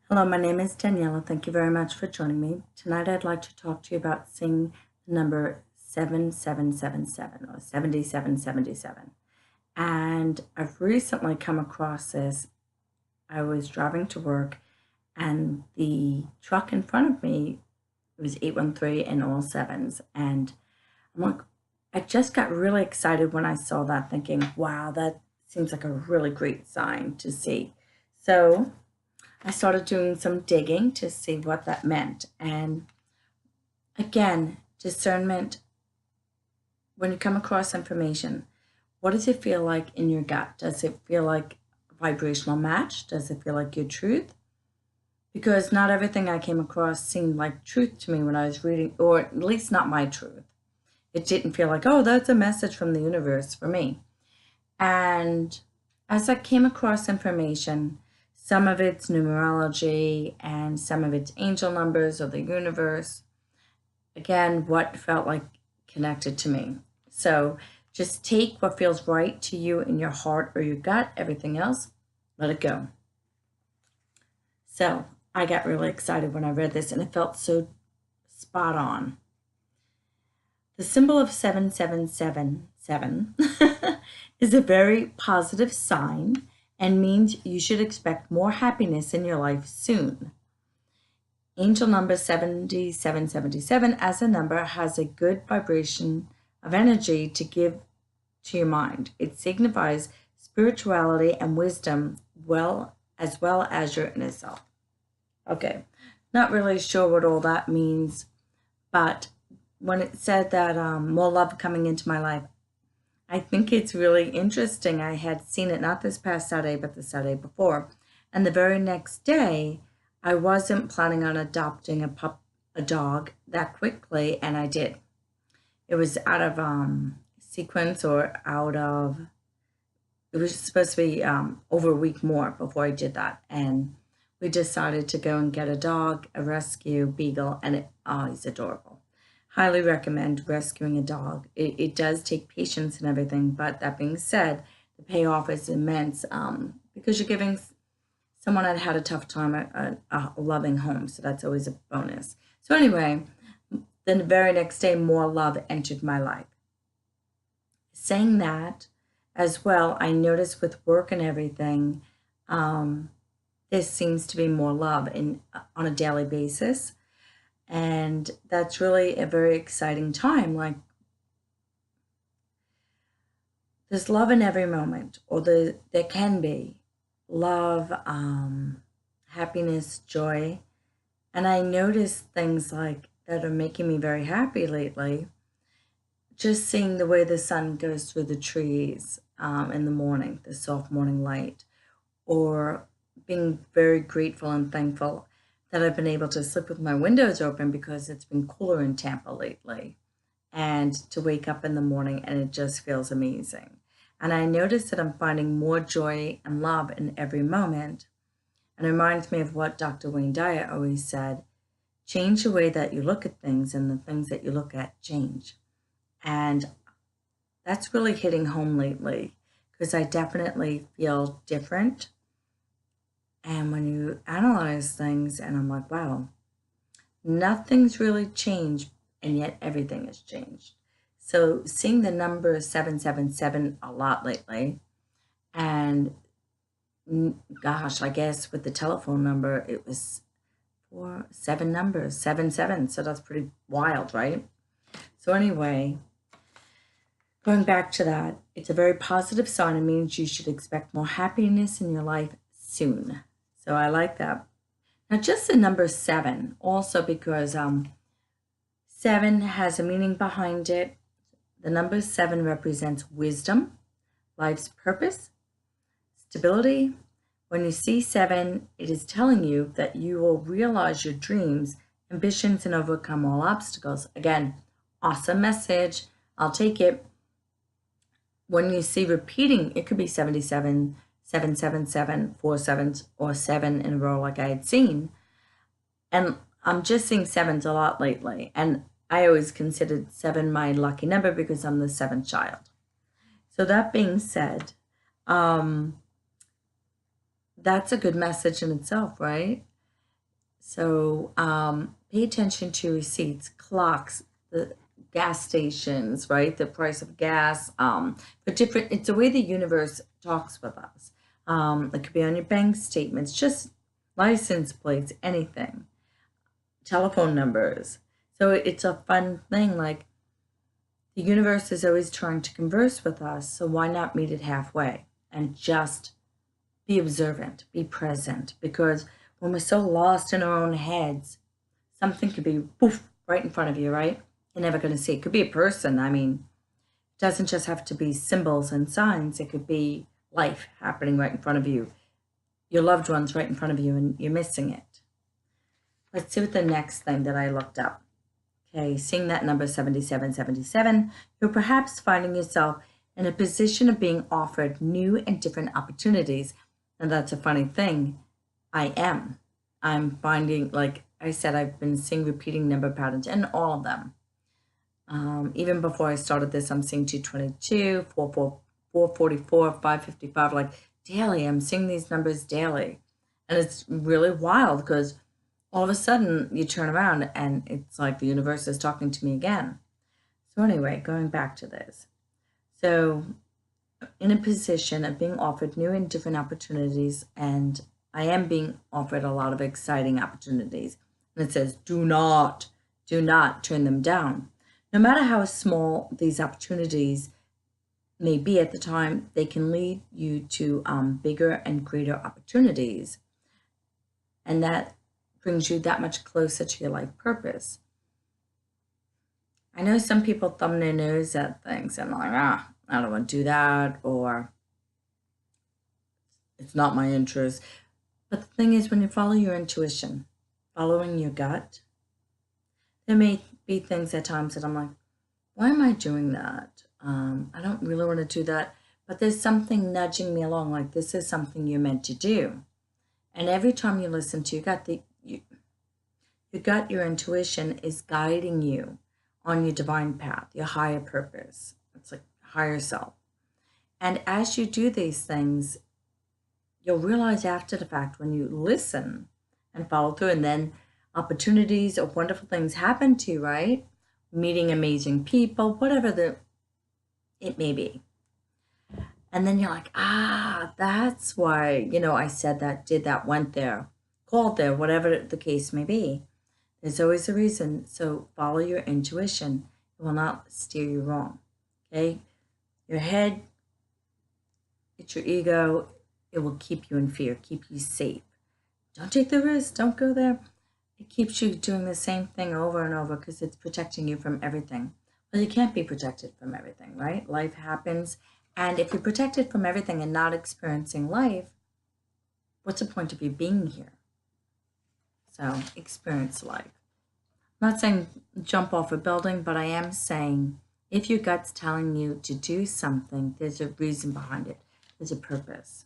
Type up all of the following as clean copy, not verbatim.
Hello, my name is Daniela. Thank you very much for joining me. Tonight I'd like to talk to you about seeing the number 7777 or 7777. And I've recently come across this. I was driving to work and the truck in front of me was 813 and all sevens. And I'm like, I just got really excited when I saw that, thinking, wow, that seems like a really great sign to see. So I started doing some digging to see what that meant. And again, discernment, when you come across information, what does it feel like in your gut? Does it feel like a vibrational match? Does it feel like your truth? Because not everything I came across seemed like truth to me when I was reading, or at least not my truth. It didn't feel like, oh, that's a message from the universe for me. And as I came across information, some of it's numerology and some of it's angel numbers or the universe. Again, what felt like connected to me. So just take what feels right to you in your heart or your gut. Everything else, let it go. So I got really excited when I read this and it felt so spot on. The symbol of 7777 is a very positive sign and means you should expect more happiness in your life soon. Angel number 7777 as a number has a good vibration of energy to give to your mind. It signifies spirituality and wisdom well as your inner self. Okay, not really sure what all that means, but when it said that more love coming into my life, I think it's really interesting. I had seen it not this past Saturday, but the Saturday before. And the very next day, I wasn't planning on adopting a dog that quickly, and I did. It was out of sequence or it was supposed to be over a week more before I did that. And we decided to go and get a dog, a rescue beagle, and he's adorable. Highly recommend rescuing a dog. It does take patience and everything, but that being said, the payoff is immense because you're giving someone that had a tough time a loving home, so that's always a bonus. So anyway, then the very next day, more love entered my life. Saying that as well, I noticed with work and everything, there seems to be more love on a daily basis. And that's really a very exciting time. Like, there's love in every moment, or there can be love, happiness, joy. And I notice things like that are making me very happy lately. Just seeing the way the sun goes through the trees in the morning, the soft morning light, or being very grateful and thankful that I've been able to sleep with my windows open because it's been cooler in Tampa lately, and to wake up in the morning and it just feels amazing. And I notice that I'm finding more joy and love in every moment. And it reminds me of what Dr. Wayne Dyer always said, change the way that you look at things and the things that you look at change. And that's really hitting home lately because I definitely feel different. And when you analyze things, and I'm like, wow, nothing's really changed, and yet everything has changed. So seeing the number 777 a lot lately, and gosh, I guess with the telephone number, it was 7 numbers, 77. So that's pretty wild, right? So anyway, going back to that, it's a very positive sign. It means you should expect more happiness in your life soon. So I like that. Now, just the number 7, also because 7 has a meaning behind it. The number 7 represents wisdom, life's purpose, stability. When you see 7, it is telling you that you will realize your dreams, ambitions, and overcome all obstacles. Again, awesome message. I'll take it. When you see repeating, it could be 77, 777, 4 sevens, or 7 in a row like I had seen. And I'm just seeing 7s a lot lately. And I always considered 7 my lucky number because I'm the 7th child. So that being said, that's a good message in itself, right? So pay attention to receipts, clocks, the gas stations, right? The price of gas. But different. It's the way the universe talks with us. It could be on your bank statements, just license plates, anything, telephone numbers. So it's a fun thing. Like the universe is always trying to converse with us. So why not meet it halfway and just be observant, be present? Because when we're so lost in our own heads, something could be poof right in front of you, right? You're never going to see. It could be a person. I mean, it doesn't just have to be symbols and signs. It could be life happening right in front of you, your loved ones right in front of you, and you're missing it. Let's see what the next thing that I looked up. Okay, seeing that number 7777, you're perhaps finding yourself in a position of being offered new and different opportunities. And that's a funny thing. I am. I'm finding, like I said, I've been seeing repeating number patterns in all of them. Even before I started this, I'm seeing 222, 444, 555, like daily. I'm seeing these numbers daily. And it's really wild because all of a sudden you turn around and it's like the universe is talking to me again. So anyway, going back to this. So in a position of being offered new and different opportunities, and I am being offered a lot of exciting opportunities. And it says, do not turn them down. No matter how small these opportunities may be at the time, they can lead you to bigger and greater opportunities. And that brings you that much closer to your life purpose. I know some people thumb their nose at things and like, I don't want to do that, or it's not my interest. But the thing is, when you follow your intuition, following your gut, there may be things at times that I'm like, why am I doing that? I don't really want to do that. But there's something nudging me along, like this is something you're meant to do. And every time you listen to your gut, your intuition is guiding you on your divine path, your higher purpose. It's like higher self. And as you do these things, you'll realize after the fact when you listen and follow through, and then opportunities or wonderful things happen to you, right? Meeting amazing people, whatever it may be. And then you're like, that's why, I said that, did that, went there, called there, whatever the case may be. There's always a reason. So follow your intuition. It will not steer you wrong. Okay? Your head, it's your ego. It will keep you in fear, keep you safe. Don't take the risk. Don't go there. It keeps you doing the same thing over and over because it's protecting you from everything. Well, you can't be protected from everything, right? Life happens. And if you're protected from everything and not experiencing life, what's the point of you being here? So experience life. I'm not saying jump off a building, but I am saying if your gut's telling you to do something, there's a reason behind it. There's a purpose.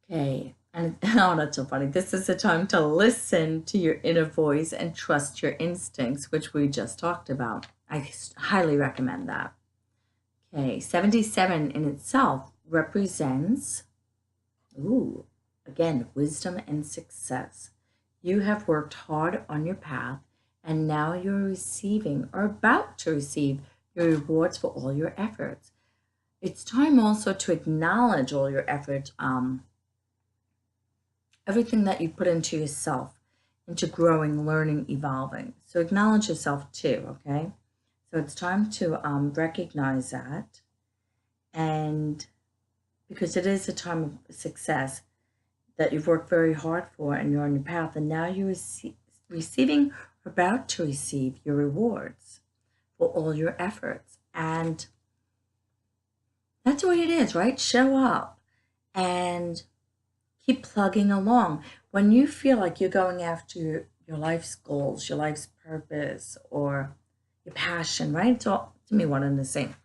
Okay, and oh, that's so funny. This is the time to listen to your inner voice and trust your instincts, which we just talked about. I highly recommend that. Okay, 77 in itself represents, again, wisdom and success. You have worked hard on your path, and now you're receiving or about to receive your rewards for all your efforts. It's time also to acknowledge all your efforts, everything that you put into yourself, into growing, learning, evolving. So acknowledge yourself too, okay? So it's time to recognize that. And because it is a time of success that you've worked very hard for and you're on your path, and now you're receiving or about to receive your rewards for all your efforts. And that's the way it is, right? Show up and keep plugging along. When you feel like you're going after your life's goals, your life's purpose, or your passion, right? It's all, to me, one and the same.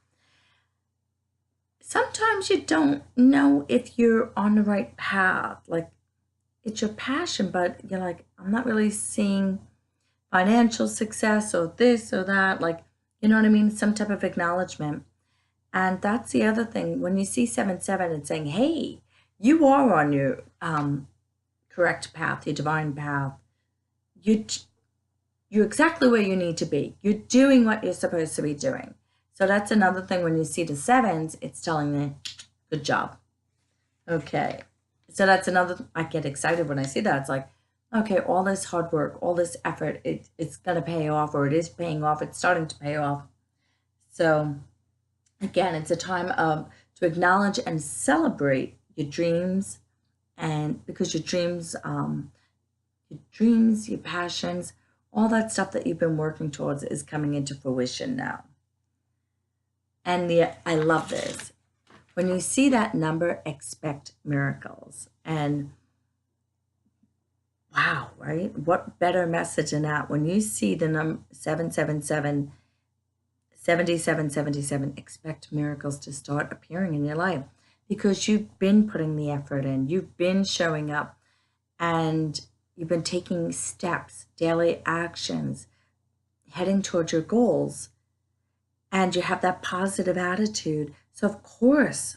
Sometimes you don't know if you're on the right path. Like, it's your passion, but you're like, I'm not really seeing financial success or this or that. Like, you know what I mean? Some type of acknowledgement. And that's the other thing. When you see 77, it's saying, hey, you are on your correct path, your divine path, you're exactly where you need to be. You're doing what you're supposed to be doing. So that's another thing. When you see the sevens, it's telling me, good job. Okay. So that's another, I get excited when I see that. It's like, okay, all this hard work, all this effort, it's going to pay off, or it is paying off. It's starting to pay off. So again, it's a time of to acknowledge and celebrate your dreams, and because your passions, all that stuff that you've been working towards is coming into fruition now. And I love this. When you see that number, expect miracles. And wow, right? What better message than that? When you see the number 777, 7777, expect miracles to start appearing in your life, because you've been putting the effort in, you've been showing up, and you've been taking steps, daily actions, heading towards your goals, and you have that positive attitude. So of course,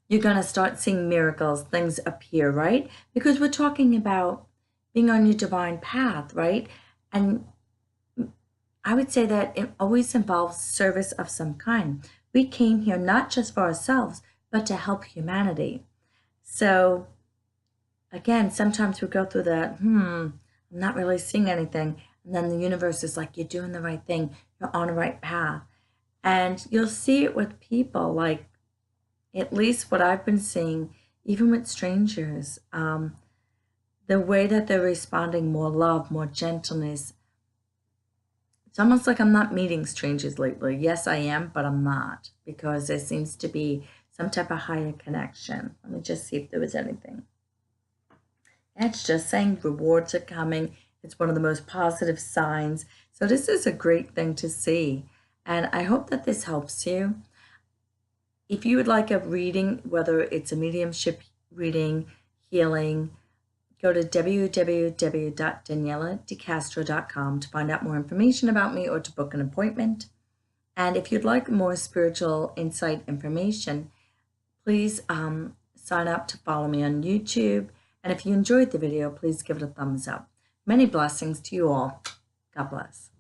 you're going to start seeing miracles, things appear, right? Because we're talking about being on your divine path, right? And I would say that it always involves service of some kind. We came here not just for ourselves, but to help humanity. So again, sometimes we go through that, I'm not really seeing anything. And then the universe is like, you're doing the right thing. You're on the right path. And you'll see it with people, like at least what I've been seeing, even with strangers, the way that they're responding, more love, more gentleness. It's almost like I'm not meeting strangers lately. Yes, I am, but I'm not, because there seems to be some type of higher connection. Let me just see if there was anything. It's just saying rewards are coming. It's one of the most positive signs. So this is a great thing to see. And I hope that this helps you. If you would like a reading, whether it's a mediumship reading, healing, go to www.danieladecastro.com to find out more information about me or to book an appointment. And if you'd like more spiritual insight information, please sign up to follow me on YouTube. And if you enjoyed the video, please give it a thumbs up. Many blessings to you all. God bless.